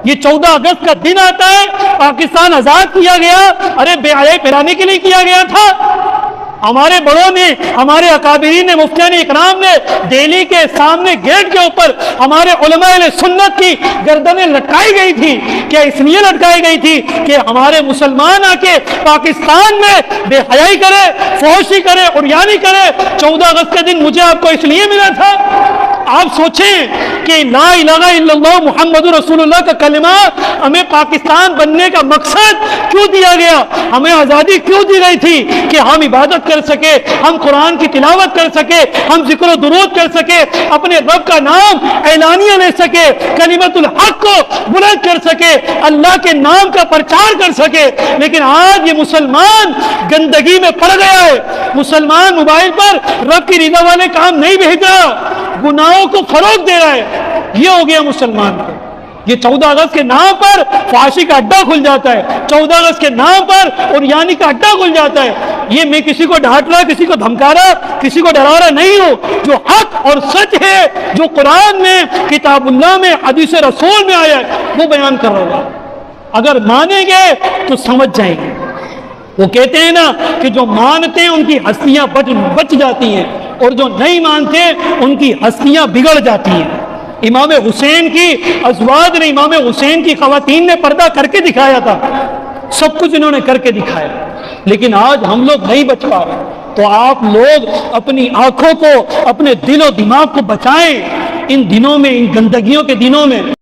یہ 14 اگست کا دن آتا ہے، پاکستان آزاد کیا گیا، ارے بے حیائی پھیلانے کے لیے کیا گیا تھا؟ ہمارے بڑوں نے، ہمارے اکابرین نے، مفتیان اکرام نے دہلی کے سامنے گیٹ کے اوپر ہمارے علماء اہل سنت کی گردنیں لٹکائی گئی تھی. کیا اس لیے لٹکائی گئی تھی کہ ہمارے مسلمان آ کے پاکستان میں بے حیائی کرے، فحشی کرے، عریانی کرے؟ 14 اگست کے دن مجھے آپ کو اس لیے ملا تھا. آپ سوچیں کہ لا الہ الا اللہ محمد رسول اللہ کا کلمہ ہمیں پاکستان بننے کا مقصد کیوں دیا گیا؟ ہمیں آزادی کیوں دی گئی تھی؟ کہ ہم عبادت کر سکے، ہم قرآن کی تلاوت کر سکے، ہم ذکر و درود کر سکے، اپنے رب کا نام اعلانیہ لے سکے، کلمت الحق کو بلند کر سکے، اللہ کے نام کا پرچار کر سکے. لیکن آج یہ مسلمان گندگی میں پڑ گیا ہے. مسلمان موبائل پر رب کی رضا والے کام نہیں بھیج رہا، گناہوں کو فروغ دے رہا ہے. یہ ہو گیا مسلمان کو. یہ 14 اگست کے نام پر فحاشی کا اڈا کھل جاتا ہے، 14 اگست کے نام پر عریانی کا اڈا کھل جاتا ہے. یہ میں کسی کو ڈانٹ رہا، کسی کو دھمکا رہا، کسی کو ڈرا رہا نہیں ہوں. جو حق اور سچ ہے، جو قرآن میں، کتاب اللہ میں، حدیث رسول میں آیا ہے، وہ بیان کر رہا ہوں. اگر مانیں گے تو سمجھ جائیں گے. وہ کہتے ہیں نا کہ جو مانتے ہیں ان کی ہستیاں بچ جاتی ہیں، اور جو نہیں مانتے ان کی ہستیاں بگڑ جاتی ہیں. امام حسین کی ازواج نے، امام حسین کی خواتین نے پردہ کر کے دکھایا تھا، سب کچھ انہوں نے کر کے دکھایا. لیکن آج ہم لوگ نہیں بچ پا رہے. تو آپ لوگ اپنی آنکھوں کو، اپنے دل و دماغ کو بچائیں ان دنوں میں، ان گندگیوں کے دنوں میں.